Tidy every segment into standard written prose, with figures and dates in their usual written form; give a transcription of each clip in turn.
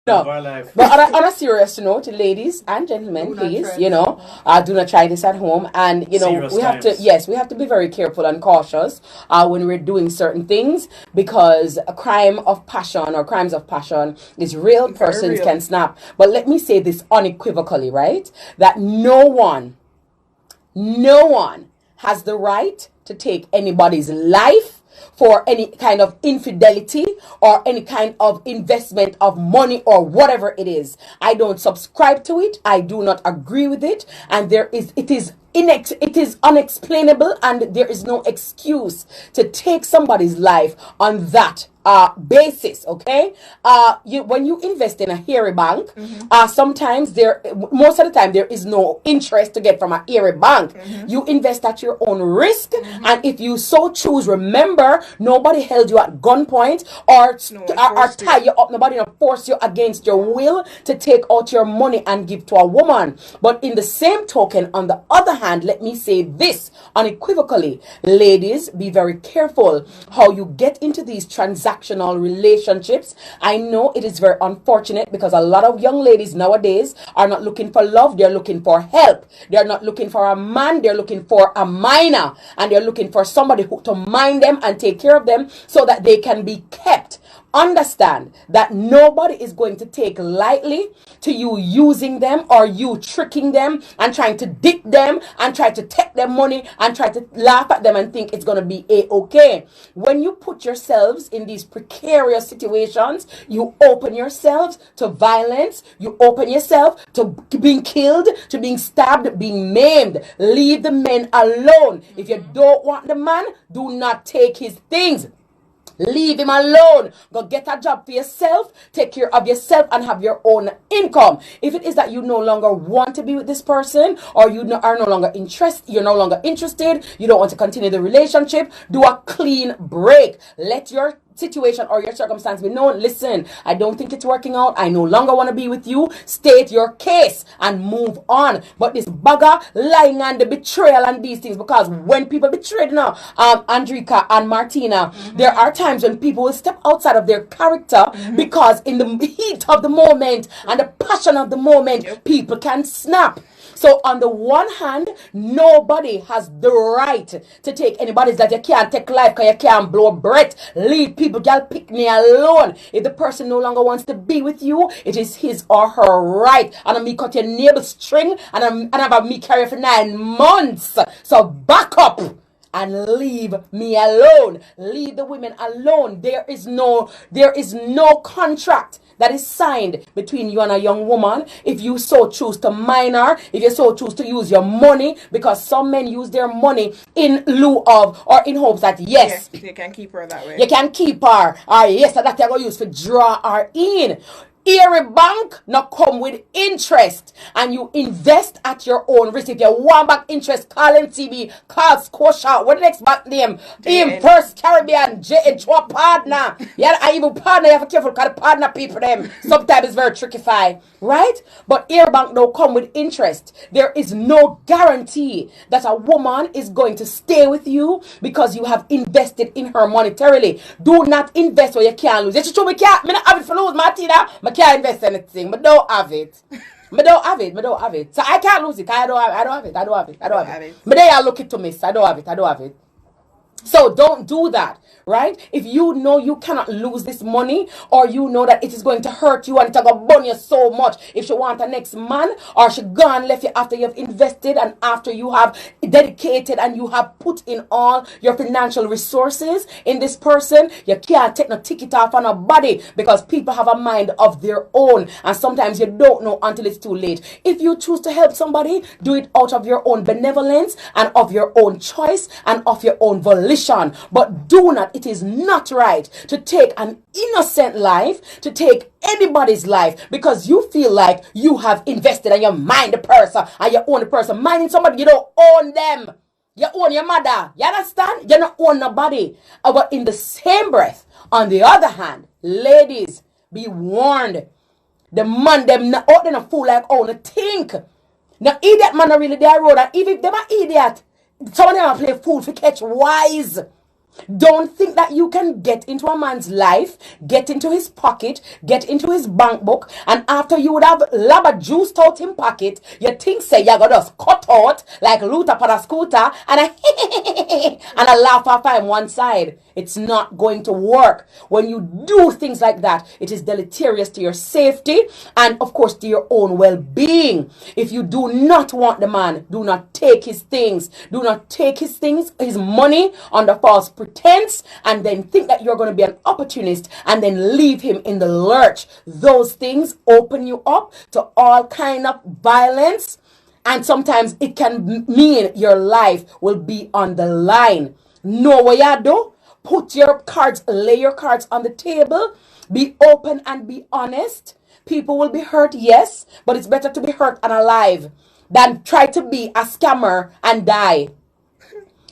No, but on a serious note, ladies and gentlemen, please, do not try this at home. And we have to, yes, we have to be very careful and cautious when we're doing certain things, because a crime of passion or crimes of passion is real. Persons can snap. But let me say this unequivocally, right? That no one has the right to take anybody's life for any kind of infidelity or any kind of investment of money or whatever it is. I don't subscribe to it. I do not agree with it. And it is unexplainable, and there is no excuse to take somebody's life on that basis. Okay, when you invest in a hairy bank, sometimes most of the time there is no interest to get from a hairy bank. You invest at your own risk, and if you so choose, remember, nobody held you at gunpoint or tie you up. Nobody force you against your will to take out your money and give to a woman. But in the same token, on the other hand, let me say this unequivocally, ladies, be very careful how you get into these transactional relationships. I know it is very unfortunate, because a lot of young ladies nowadays are not looking for love. They're looking for help. They're not looking for a man. They're looking for a minor, and they're looking for somebody to mind them and take care of them so that they can be kept. Understand that nobody is going to take lightly to you using them or you tricking them and trying to dick them and try to take their money and try to laugh at them and think it's going to be a-okay. When you put yourselves in these precarious situations, you open yourselves to violence. You open yourself to being killed, to being stabbed, being maimed. Leave the men alone. If you don't want the man, do not take his things. Leave him alone. Go get a job for yourself. Take care of yourself and have your own income. If it is that you no longer want to be with this person, or you are no longer you're no longer interested, you don't want to continue the relationship, do a clean break. Let your situation or your circumstance be known. Listen, I don't think it's working out. I no longer want to be with you. State your case and move on. But this bugger lying and the betrayal and these things, because when people betrayed now, Andrika and Martina, there are times when people will step outside of their character because in the heat of the moment and the passion of the moment, people can snap. So on the one hand, nobody has the right to take anybody's life. You can't take life because you can't blow breath. Leave people, girl, pick me alone. If the person no longer wants to be with you, it is his or her right. And me cut your navel string and have me carry for 9 months. So back up and leave me alone. Leave the women alone. There is no contract that is signed between you and a young woman. If you so choose to mine her, if you so choose to use your money, because some men use their money in lieu of or in hopes that yes, you can keep her that way. You can keep her, or yes, that you're going to use to draw her in. Every bank not come with interest, and you invest at your own risk. If you want back interest, call MTB, call Scotia, what the next bank name? First Caribbean, J&H partner. Yeah, I even partner, you have to be careful because the partner people them sometimes it's very tricky, right? But Air Bank don't come with interest. There is no guarantee that a woman is going to stay with you because you have invested in her monetarily. Do not invest where you can't lose. It's true, me not have it for lose, Martina. I can't invest anything, but don't have it. I don't have it. So I can't lose it. I don't have it. But they are looking to miss. I don't have it. So don't do that, right? If you know you cannot lose this money, or you know that it is going to hurt you and it's going to burn you so much, if you want a next man, or she gone left you after you've invested and after you have dedicated and you have put in all your financial resources in this person, you can't take no ticket off on a body, because people have a mind of their own, and sometimes you don't know until it's too late. If you choose to help somebody, do it out of your own benevolence and of your own choice and of your own volition. But do not, it is not right to take an innocent life, to take anybody's life, because you feel like you have invested and you mind the person and you own the person. Minding somebody, you don't own them. You own your mother. You understand? You don't own nobody. But in the same breath, on the other hand, ladies, be warned. The man, them not out there, fool like own a think. Now, idiot man are really there road, and even if them are idiot, some of them are play fool for catch wise. Don't think that you can get into a man's life, get into his pocket, get into his bank book, and after you would have lava juiced out in pocket, you think say you're gonna just cut out like Luther on a scooter and a laugh off on one side. It's not going to work. When you do things like that, it is deleterious to your safety and of course to your own well-being. If you do not want the man, do not take his things. Do not take his things, his money under false pretense and then think that you're going to be an opportunist and then leave him in the lurch. Those things open you up to all kind of violence and sometimes it can mean your life will be on the line. Know what you do? Put your cards, lay your cards on the table. Be open and be honest. People will be hurt, yes, but it's better to be hurt and alive than try to be a scammer and die.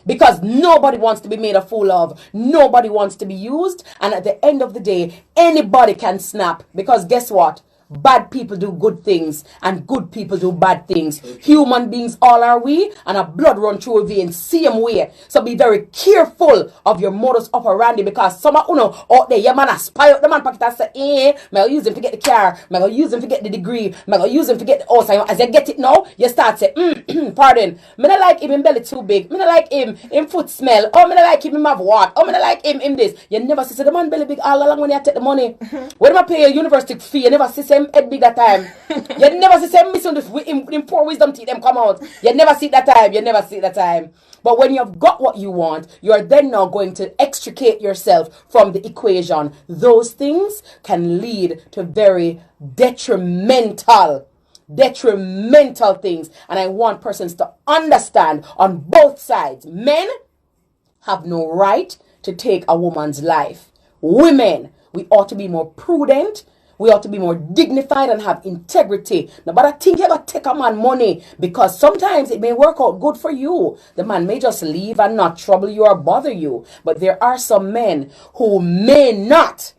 Because nobody wants to be made a fool of. Nobody wants to be used. And at the end of the day, anybody can snap. Because guess what? Bad people do good things and good people do bad things. Human beings all are we and a blood run through a vein same way. So be very careful of your modus operandi because some of you know out there, your man a spy out the man pocket and say, may I use him to get the car, may I use him to get the degree, may I use him to get the house. As you get it now, you start say, pardon, me not like him belly too big, me not like him foot smell, oh me not like him have what, oh me not like him this. You never see the man belly big all along when you take the money. When I pay your university fee, you never see him head big that time. You never see him missing in poor wisdom teeth them come out. You never see that time. You never see that time. But when you've got what you want, you're then now going to extricate yourself from the equation. Those things can lead to very detrimental things. And I want persons to understand on both sides. Men have no right to take a woman's life. Women, we ought to be more prudent. We ought to be more dignified and have integrity. Nobody think you ever take a man money because sometimes it may work out good for you. The man may just leave and not trouble you or bother you. But there are some men who may not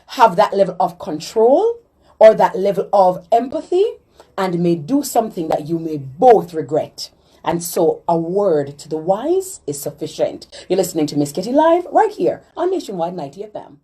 have that level of control or that level of empathy and may do something that you may both regret. And so a word to the wise is sufficient. You're listening to Miss Kitty Live right here on Nationwide 90 FM.